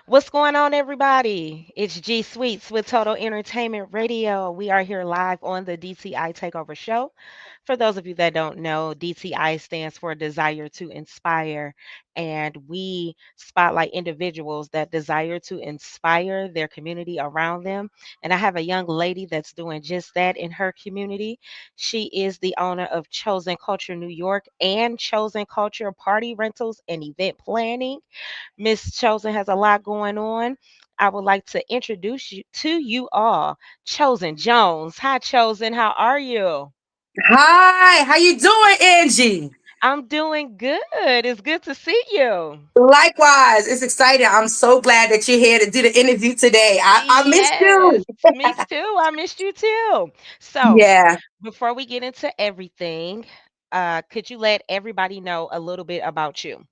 What's going on, everybody? It's G Sweets with Total Entertainment Radio. We are here live on the DTI Takeover show. For those of you that don't know, DTI stands for Desire to Inspire, and we spotlight individuals that desire to inspire their community around them. And I have a young lady that's doing just that in her community. She is the owner of Chosen Culture New York and Chosen Culture Party Rentals and Event Planning. Miss Chosen has a lot going on. I would like to introduce you to you all, Chosen Jones. Hi, Chosen. How are you? Hi, how you doing, Angie? I'm doing good. It's good to see you. Likewise, it's exciting. I'm so glad that you're here to do the interview today. I missed Yes, you. me too. I missed you too. So, Yeah. before we get into everything, could you let everybody know a little bit about you?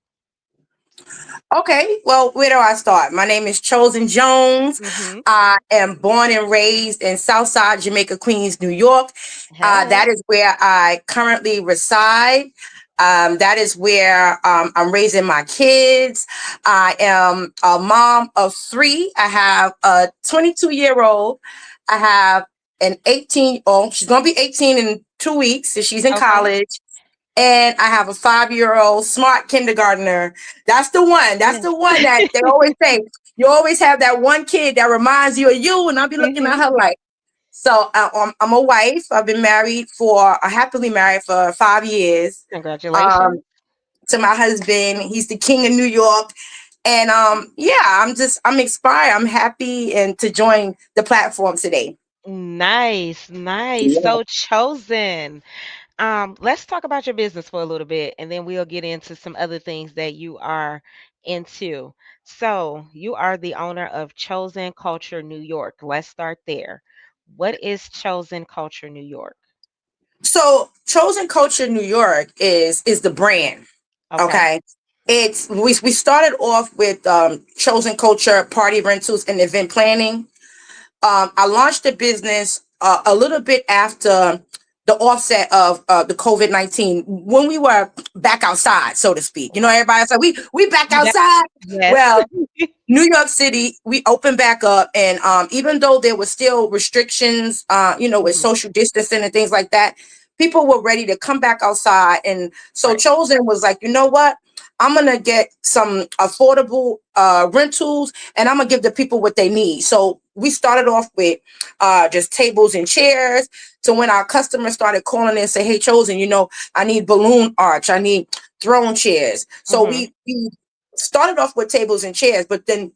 Okay. Well, where do I start? My name is Chosen Jones. Mm-hmm. I am born and raised in Southside Jamaica, Queens, New York. Hey. That is where I currently reside. That is where I'm raising my kids. I am a mom of three. I have a 22-year-old. I have an 18. Oh, she's going to be 18 in 2 weeks. So she's in Okay. college. And I have a 5-year-old smart kindergartner. That's the one. That's Yes. the one that they always say. You always have that one kid that reminds you of you. And I'll be looking at Mm-hmm. her like, so I'm a wife. I've been married for, happily married for 5 years. Um, Congratulations. to my husband, he's the king of New York. And yeah, I'm inspired. I'm happy and to join the platform today. Nice, nice. Yeah. So chosen. Let's talk about your business for a little bit, and then we'll get into some other things that you are into. So, you are the owner of Chosen Culture New York. Let's start there. What is Chosen Culture New York? So Chosen Culture New York is the brand. Okay. Okay. We started off with Chosen Culture Party Rentals and Event Planning. I launched the business a little bit after the offset of the COVID-19 when we were back outside, so to speak. You know, Right. everybody's like, we back You back? outside. Yes. Well, New York City, we opened back up, and even though there were still restrictions, with Mhm. social distancing and things like that, people were ready to come back outside. And so Right. Chosen was like, you know what? I'm gonna get some affordable rentals, and I'm gonna give the people what they need. So we started off with just tables and chairs. So when our customers started calling in and say, "Hey, Chosen, I need balloon arch, I need throne chairs." So Mhm. we started off with tables and chairs, but then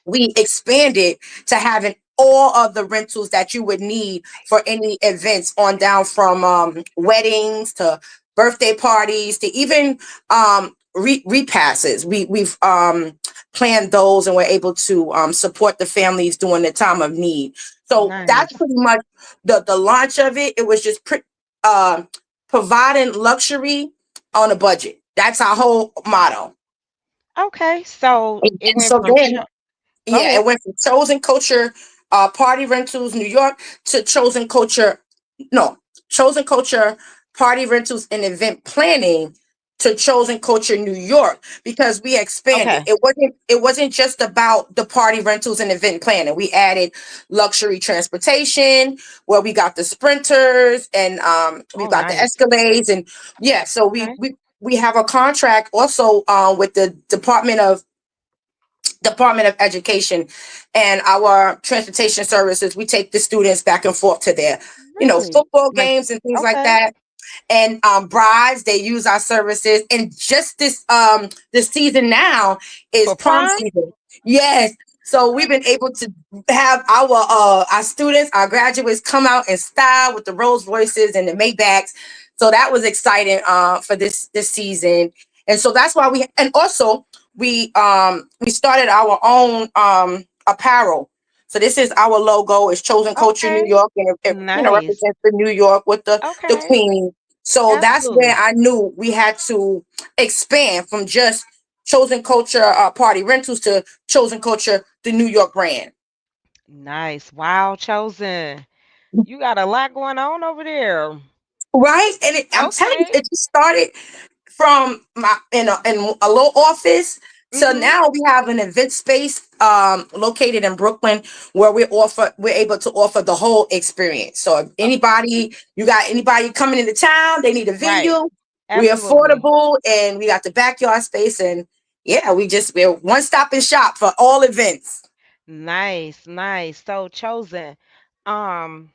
we expanded to having all of the rentals that you would need for any events on down from weddings to birthday parties to even repasses. We've planned those and we're able to support the families during the time of need. So that's Nice. pretty much the launch of it. It was just uh, providing luxury on a budget. That's our whole motto. Okay. So, it And went so from then Go yeah, ahead. it went from Chosen Culture Party Rentals New York to Chosen Culture, no, Chosen Culture Party Rentals and Event Planning to Chosen Culture New York because we expanded. Okay. It wasn't just about the party rentals and event planning. We added luxury transportation where we got the sprinters and we've Oh, got the nice. Escalades and yeah, so we Okay. we we have a contract also with the Department of Education and our transportation services. We take the students back and forth to their, Really? football Like, games and things like okay. that. And brides, they use our services. And just this season now is For prom prom? season. Yes. So we've been able to have our students, our graduates come out in style with the Rolls Royces and the Maybachs. So that was exciting for this season. And so that's why and also we started our own apparel. So this is our logo. It's Chosen Culture New Okay. York, and it Nice. represents the New York with the Okay. queen. So that's where Absolutely. I knew we had to expand from just Chosen Culture Party Rentals to Chosen Culture, the New York brand. Nice. Wow, chosen. You got a lot going on over there. Right? And I'm telling you, Okay. it just started from my in a little office So Mhm. now we have an event space located in Brooklyn where we're able to offer the whole experience. So if Uh, anybody, you got anybody coming into town, they need a right. venue, we're Absolutely. affordable and we got the backyard space and yeah, we're one stop and shop for all events. Nice, nice. So chosen. Um,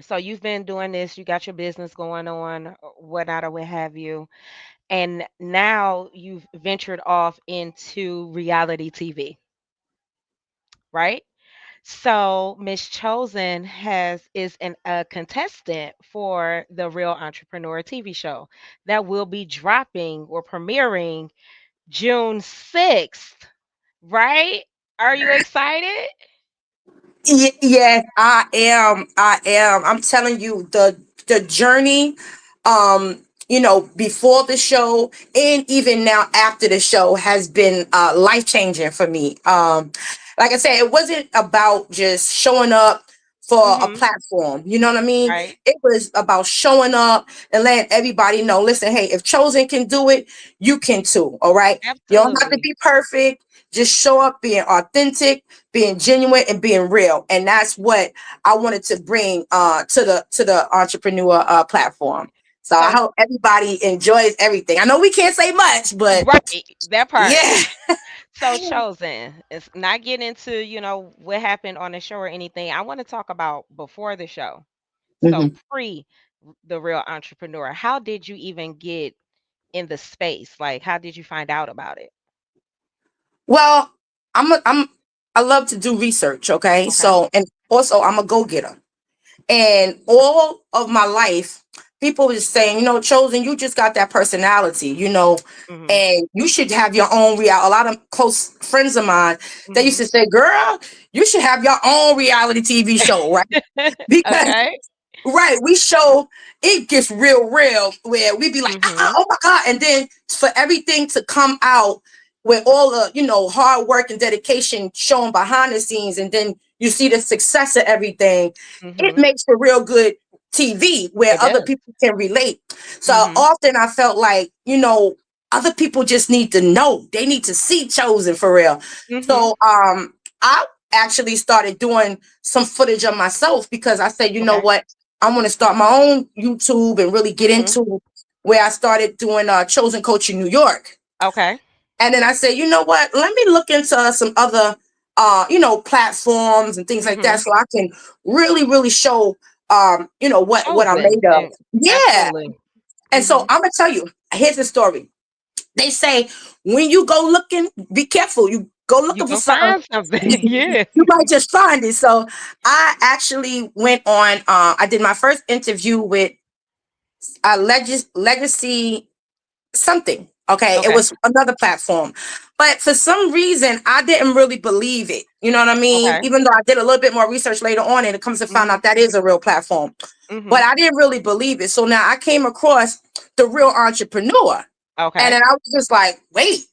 so you've been doing this, you got your business going on, whatnot or what have you, and now you've ventured off into reality TV, right? So Miss Chosen a contestant for the Real Entrepreneur TV show that will be dropping or premiering June 6th, right? Are you excited? Yes, I am. I am. I'm telling you, the journey, before the show and even now after the show has been life changing for me. Like I said, it wasn't about just showing up for a Mhm. platform. You know what I mean? Right. It was about showing up and letting everybody know. Listen, hey, if Chosen can do it, you can too. All right. You don't have to Absolutely. be perfect. Just show up being authentic, being genuine and being real, and that's what I wanted to bring to the entrepreneur platform. So I So hope everybody enjoys everything. I know we can't say much, but right, that part. yeah. So chosen. It's not getting into, what happened on the show or anything. I want to talk about before the show. So Mhm. pre the Real Entrepreneur. How did you even get in the space? Like how did you find out about it? Well, I love to do research, okay? Okay. So and also I'm a go-getter. And all of my life, people were just saying, Chosen, you just got that personality, Mhm. and you should have your own A lot of close friends of mine, they used Mhm. to say, girl, you should have your own reality TV show, right? Because Okay. right, we show it gets real where we be like, Mhm. oh my God. And then for everything to come out with all the, hard work and dedication shown behind the scenes, and then you see the success of everything, it Mhm. makes for real good TV where It other does. people can relate. So Mhm. often I felt like, other people just need to know. They need to see Chosen for real. Mhm. So I actually started doing some footage of myself because I said, you know Okay. what? I want to start my own YouTube and really get Mhm. into where I started doing Chosen Coach in New York. Okay. And then I said, you know what? Let me look into some other, platforms and things like that Mhm. so I can really, really show, what I'm Chosen. made of. And Yeah. absolutely. And so Mhm. I'm going to tell you, here's the story. They say, when you go looking, be careful. You go You looking for gonna something, find something. Yeah. you might just find it. So I actually went on, I did my first interview with legacy something. Okay, it Okay. was another platform, but for some reason I didn't really believe it. You know what I mean? Okay. Even though I did a little bit more research later on, and it comes to find Mhm. out that is a real platform, but Mhm. I didn't really believe it. So now I came across the Real Entrepreneur, and Okay. then I was just like, wait,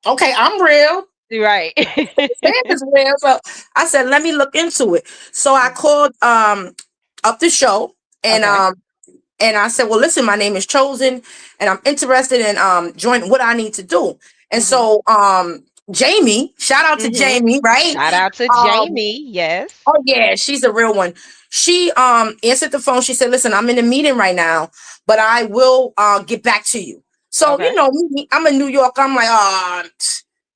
okay, I'm real. You're right. Stand is real. So I said, let me look into it. So I Mhm. called up the show, and Okay. I said, well, listen, my name is Chosen and I'm interested in joining what I need to do. And Mhm. so Jamie, shout out to Mhm. Jamie, right? Shout out to Um, Jamie. Yes. oh yeah, she's a real one. She answered the phone. She said, listen, I'm in a meeting right now, but I will get back to you. So, Okay. me, I'm in New York. I'm like,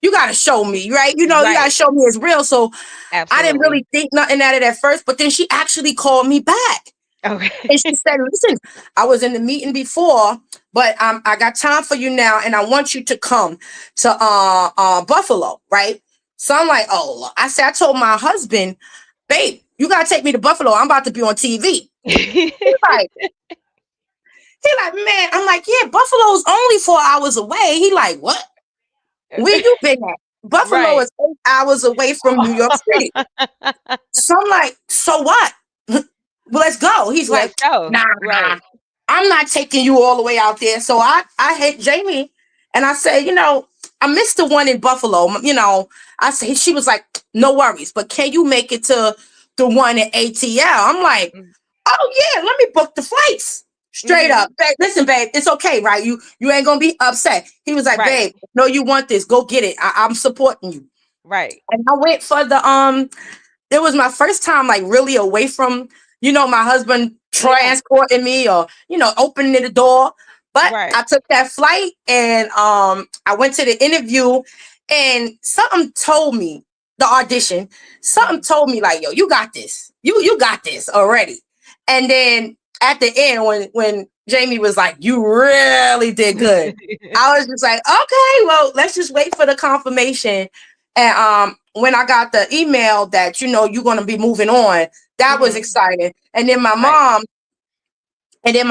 you gotta show me, right? You gotta Right. show me it's real. So I didn't Absolutely. really think nothing at it at first, but then she actually called me back. And Okay. she said, listen, I was in the meeting before, but I got time for you now, and I want you to come to Buffalo, right? So I'm like, oh, I said, I told my husband, babe, you gotta take me to Buffalo. I'm about to be on TV. Like, he like, man, I'm like, yeah, Buffalo's only 4 hours away. He like, what? Where you been at? Buffalo Right. is 8 hours away from New York City. So I'm like, so what? Well, let's go. He's Let's like, go. nah, Right. I'm not taking you all the way out there. So I hit Jamie and I said, I missed the one in Buffalo. I said, she was like, no worries, but can you make it to the one in ATL? I'm like, Mm. oh yeah, let me book the flights. Straight up. Mhm. Babe, listen, babe, it's okay, right? You ain't gonna be upset. He was like, Right. babe, no, you want this. Go get it. I'm supporting you. Right. And I went for the it was my first time like really away from, my husband Yeah. transporting me or, opening the door. But I Right. took that flight and I went to the interview and something told me the audition, something Mhm. told me like, yo, you got this. You got this already. And then at the end, when Jamie was like, you really did good. I was just like, okay, well, let's just wait for the confirmation. And when I got the email that you're gonna be moving on, that was Mhm. exciting. Right. And then my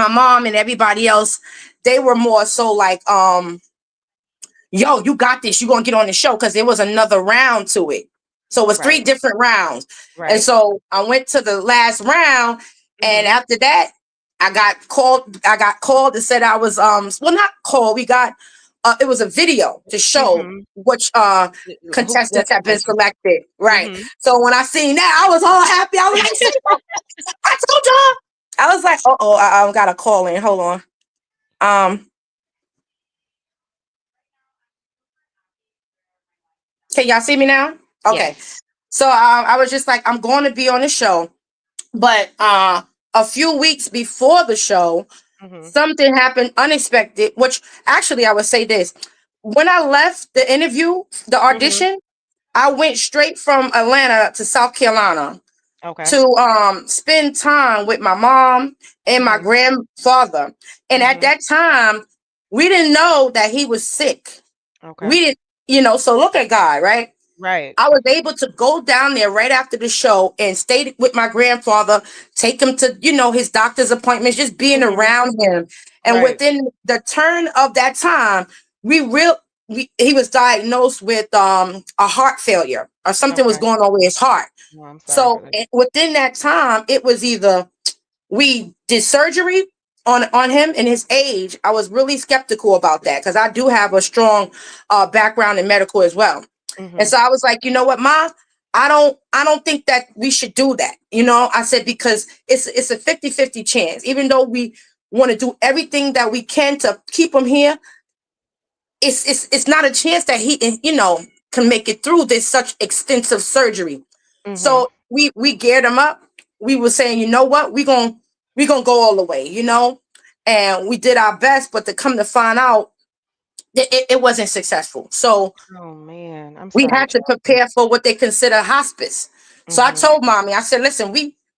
mom and everybody else, they were more so like, yo, you got this. You're gonna get on the show because there was another round to it. So it was three Right. different rounds. And Right. so I went to the last round, and Mhm. after that, I got called and said I was well, not called. We got it was a video to show Mhm. which Who the contestants have been contestants? selected. Right. Mhm. So when I seen that, I was all happy. I was like, see, I told y'all. I was like, uh-oh, I got a call in. Hold on. Um, can y'all see me now? Okay. Yes. So I was just like, I'm going to be on the show. But a few weeks before the show, Mhm. something happened unexpected, which actually I would say this. When I left the interview, the Mhm. audition, I went straight from Atlanta to South Carolina Okay. to spend time with my mom and my Mhm. grandfather. And at Mhm. that time, we didn't know that he was sick. Okay. We didn't, so look at God, right? Right. I was able to go down there right after the show and stay with my grandfather, take him to, his doctor's appointments, just being Mhm. around him. And Right. within the turn of that time, he was diagnosed with a heart failure or something was Okay. going on with his heart. Well, I'm sorry for So that. within that time, it was either we did surgery on him and his age. I was really skeptical about that because I do have a strong background in medical as well. And Mhm. so I was like, you know what, Ma, I don't think that we should do that. I said because it's a 50-50 chance. Even though we want to do everything that we can to keep him here, it's not a chance that he can make it through this such extensive surgery. Mhm. So we geared him up. We were saying, you know what, we gonna go all the way, and we did our best, but to come to find out that it wasn't successful. So Oh man, I'm we sorry, had to Chelsea. prepare for what they consider hospice. So I Mhm. told mommy, I said, listen,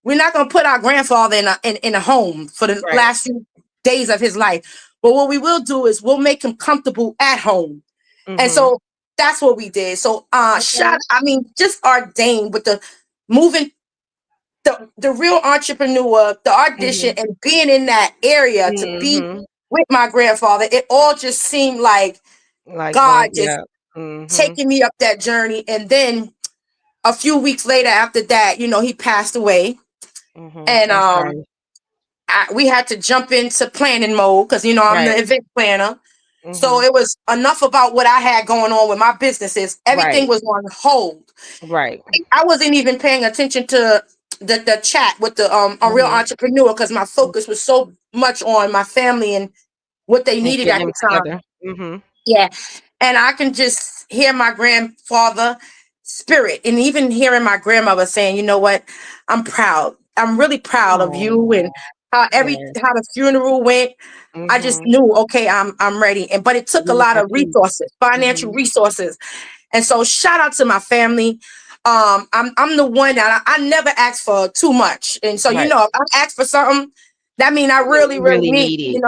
we're not gonna put our grandfather in a home for the Right. last few days of his life. But what we will do is we'll make him comfortable at home. And Mhm. so that's what we did. So Okay. I mean, just ordained with the moving the real entrepreneur, the audition, Mhm. and being in that area to be Mhm. with my grandfather, it all just seemed like Like God one, just yeah. Mhm. taking me up that journey. And then a few weeks later after that, he passed away. Mhm. And I'm sorry. we had to jump into planning mode because I'm Right. the event planner. So Mhm. it was enough about what I had going on with my businesses. Everything Right. was on hold. Right. I wasn't even paying attention to the chat with the a real Mhm. entrepreneur because my focus was so much on my family and what they And needed getting at them the time. together. Mhm. Yeah. And I can just hear my grandfather spirit and even hearing my grandmother saying, you know what, I'm proud. I'm really proud of you and Oh, yes. how the funeral went. I just Mhm. knew, okay, I'm ready. And but it took a You was lot at of peace. resources, financial Mhm. resources. And so shout out to my family. I'm the one that I never ask for too much. And so, Right. if I ask for something, that mean I really, You really really need, need it.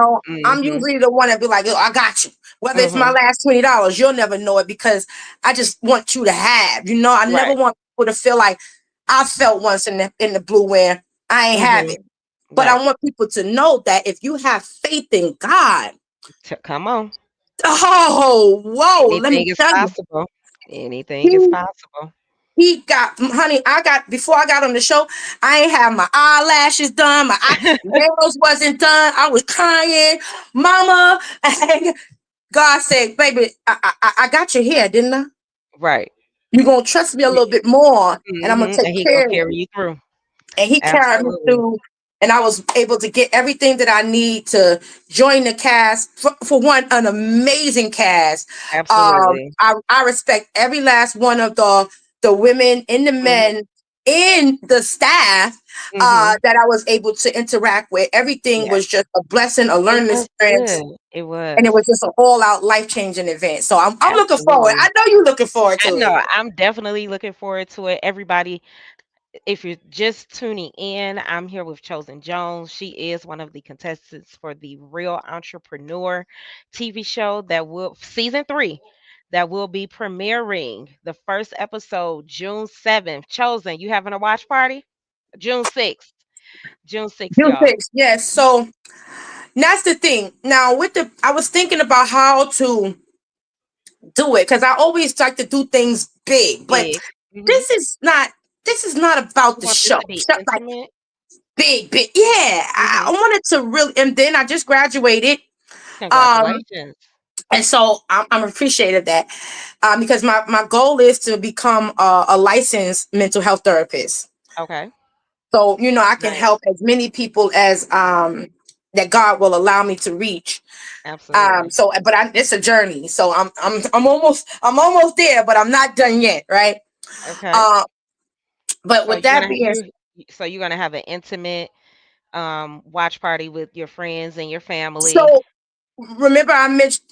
I'm Mhm. usually the one that be like, oh, I got you. Whether it's my Mhm. last $20, you'll never know it because I just want you to have, I never Right. want people to feel like I felt once in the blue where I ain't have Mhm. it. But Right. I want people to know that if you have faith in God, Come on. oh, whoa, let me Anything is tell you, possible. Anything is he possible. he got, honey, I got, before I got on the show, I ain't have my eyelashes done, my nails wasn't done. I was crying, mama. And God said, baby, I got your hair, didn't I? Right. You're gonna trust me a little bit more, and I'm gonna Mhm. take And he gonna care of you. carry you through. And he carried me Absolutely. through. and I was able to get everything that I need to join the cast. For one, an amazing cast. Absolutely. I respect every last one of the women and the Mhm. men in the staff Mhm. that I was able to interact with. Everything Yes. was just a blessing, a It learning was experience, good. It and it was was. just an all out life changing event. So I'm looking forward. Absolutely. I know you're looking forward I to it. know. I'm definitely looking forward to it. Everybody, if you're just tuning in, I'm here with Chosen Jones. She is one of the contestants for the Real Entrepreneur TV show that will season 3 that will be premiering the first episode June 7th. Chosen, you having a watch party? June 6th. June 6th, June y'all. 6th, yes. So that's the thing. Now, I was thinking about how to do it because I always like to do things big, but Big. Hmm. this is not. This is not about You the want this show. to be Like intimate? big, big. Yeah, I Hmm. wanted to really. And then I just graduated, um, Congratulations. and so I'm appreciative of that, because my goal is to become a licensed mental health therapist. Okay. So I can help Nice. as many people as that God will allow me to reach. Absolutely. It's a journey. So I'm almost there, but I'm not done yet, right? Okay. Uh, but So with you're that gonna being so you're gonna have an intimate watch party with your friends and your family. so, remember I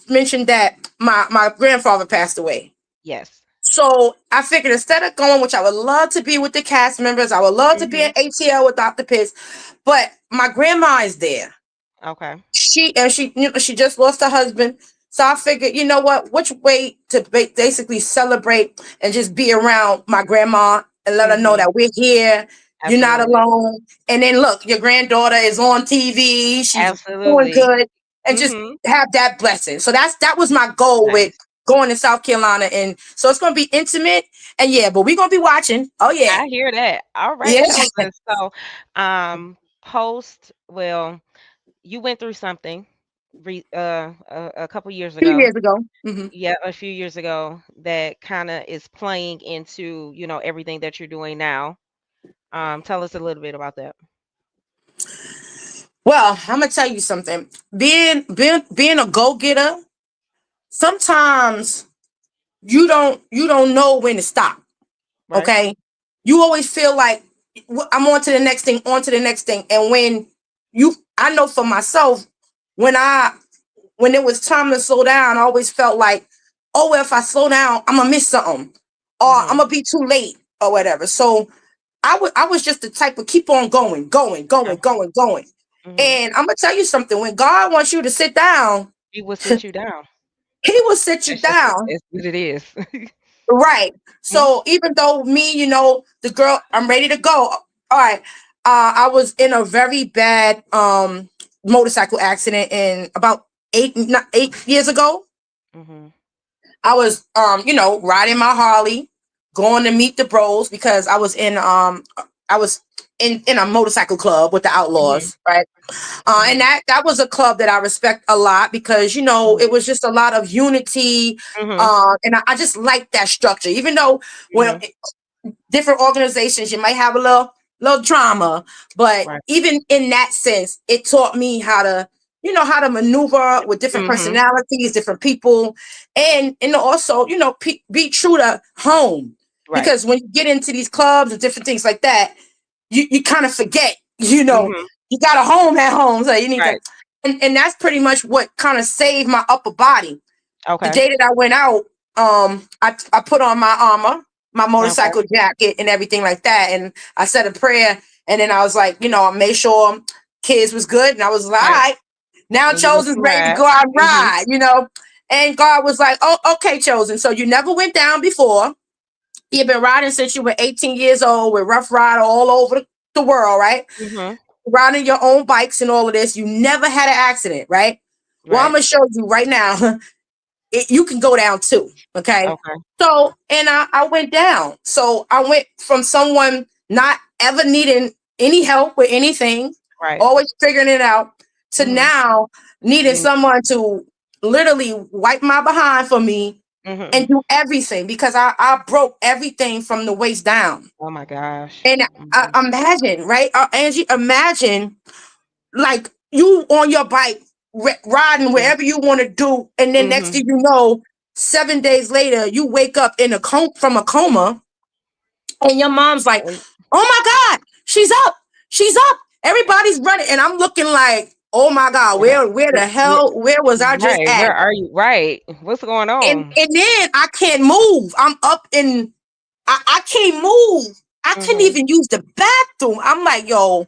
mentioned that my grandfather passed away. Yes. So I figured instead of going, which I would love to be with the cast members, I would love to be Hmm. in ATL with Dr. Pitts, but my grandma is there. Okay. She just lost her husband. So I figured, you know what, which way to basically celebrate and just be around my grandma and let her know Hmm. that we're here. You're not Absolutely. alone. And then look, your granddaughter is on TV. She's doing Absolutely. good, and just Hmm. have that blessing. So that was my goal with Nice. going to South Carolina, and so it's gonna be intimate. And yeah, but we're gonna be watching. Oh yeah, I hear that. All right, yeah. chosen. So, well, you went through something a couple years Few ago. years ago. Hmm. Yeah, a few years ago that kind of is playing into, everything that you're doing now. Tell us a little bit about that. Well, I'm gonna tell you something. Being a go getter, sometimes you don't know when to stop. Right? Okay, you always feel like I'm on to the next thing, on to the next thing, and I know for myself, when I when it was time to slow down, I always felt like, oh, well, if I slow down, I'm gonna miss something, or I'm Mhm. gonna be too late, or whatever. So I was just the type of keep on going, going, going, Okay. going, going. Mhm. And I'm gonna tell you something. When God wants you to sit down, He will sit you down. He will sit you That's just down. it's what it is. Right. Mhm. So even though me, the girl, I'm ready to go. All right. I was in a very bad motorcycle accident in about 8 years ago. Mhm. I was riding my Harley, going to meet the bros because I was in a motorcycle club with the Mhm. outlaws, right? And Mhm. that was a club that I respect a lot because Mhm. it was just a lot of unity, Mhm. and I just like that structure. Even though when Mhm. different organizations you might have a little drama, but Right. even in that sense, it taught me how to maneuver with different Mhm. personalities, different people, and also be true to home, Right. because when you get into these clubs and different things like that, you kind of forget, Mhm. you got a home at home, so you need to. Right. And that's pretty much what kind of saved my upper body. The Okay. day that I went out, I put on my armor, my Okay. motorcycle jacket, and everything like that, and I said a prayer, and then I was like, I made sure kids was good, and I was like, all Right. right, now And you went Chosen's to ready to ride. go out and Mhm. ride. And God was like, oh, okay, Chosen. So you never went down before. You've been riding since you were 18 years old with Rough Rider all over the world, right? Mhm. Riding your own bikes and all of this. You never had an accident, right? Well, I'm Right. gonna show you right now. You can go down too. Okay. Okay. So, and I went down. So I went from someone not ever needing any help with anything, Right. always figuring it out, to Mhm. now needing You someone to literally wipe my behind for me and Mhm. do everything because I broke everything from the waist down. Oh my gosh. And Mhm. imagine, right, Angie, imagine like you on your bike riding Mhm. wherever you want to do, and then next thing Mhm. you know, 7 days later, you wake up in a from a coma, and your mom's like, And "Oh my God, she's up, she's up." Everybody's running, and I'm looking like, "Oh my God, yeah. where the hell, where was I just Right. at?" Where are you? Right. What's going on? And then I can't move. I'm up in, I can't move. I couldn't Mhm. even use the bathroom. I'm like, yo,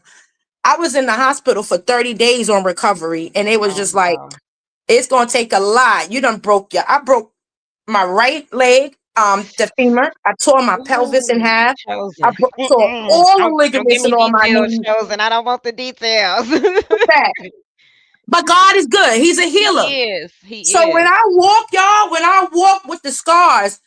I was in the hospital for 30 days on recovery, and it was Oh just like, wow. it's gonna take a lot. You done broke your, I broke my right leg, the femur. I tore my pelvis in Ooh, half. I chosen. tore Mm-mm. all the Don't give ligaments me in all my details, knees. chosen. I don't want the details. That. But God is good. He's a healer. He is. He So when is. I walk, y'all, when I walk with the scars,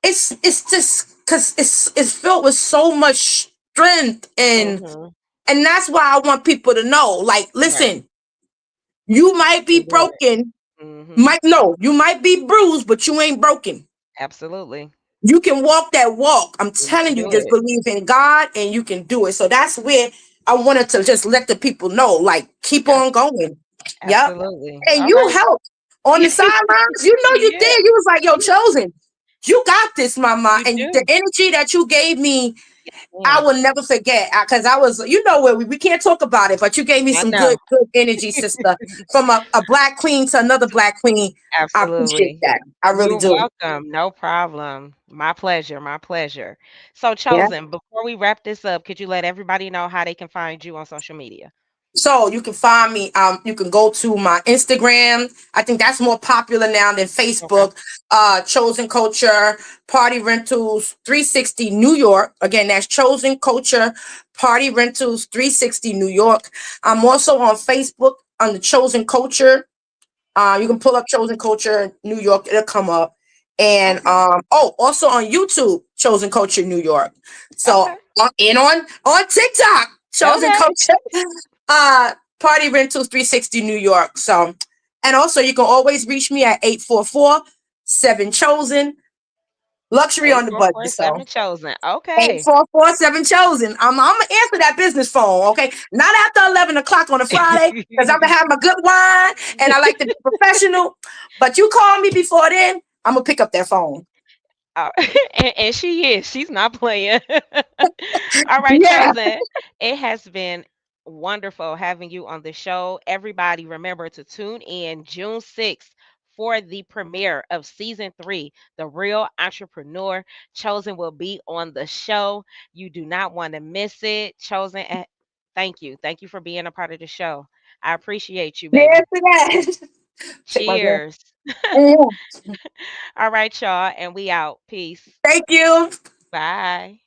it's just because it's filled with so much strength, Mhm. and that's why I want people to know. Like, Right. listen, you You might be can do it. broken, Mhm. might no, you might be bruised, but you ain't broken. Absolutely. You can walk that walk. I'm You can telling you, do just it. believe in God and you can do it. So that's where I wanted to just let the people know, like, keep Ab- on going. Yep. Absolutely. And All you right. helped on the sidelines. You know you Yeah. did. You was like, yo, You chosen. You got this, mama. you And the do. energy that you gave me, I Man, will never forget. Because I was, you know, where we can't talk about it, but you gave me I some know. good energy, sister. From a black queen to another black queen. I appreciate Absolutely. that. I really You're do. welcome. No problem. My pleasure. My pleasure. So, Yeah. chosen, before we wrap this up, could you let everybody know how they can find you on social media? So you can find me. You can go to my Instagram. I think that's more popular now than Okay. Facebook. Chosen Culture Party Rentals 360 New York. Again, that's Chosen Culture Party Rentals 360 New York. I'm also on Facebook under Chosen Culture. You can pull up Chosen Culture New York. It'll come up. And Okay. also on YouTube, Chosen Culture New York. So Okay. on TikTok, Chosen Okay. Culture Party Rentals 360 New York. So, and also you can always reach me at 844-7 Chosen. Luxury on the budget. So 8447 chosen. eight Okay. four four seven Chosen. I'm gonna answer that business phone, okay? Not after 11 o'clock on a Friday, because I'm gonna have my good wine and I like to be professional. But you call me before then, I'm gonna pick up that phone. Uh, and she is. She's not playing. All right, Yeah. chosen. It has been wonderful having you on the show. Everybody, remember to tune in June 6th for the premiere of season 3, The Real Entrepreneur. Chosen will be on the show. You do not want to miss it. Chosen, thank you. Thank you for being a part of the show. I appreciate you, Yes, baby. to that. Take my drink. Cheers. Mhm. All right, y'all, and we out. Peace. Thank you. Bye.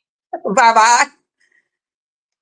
Bye bye.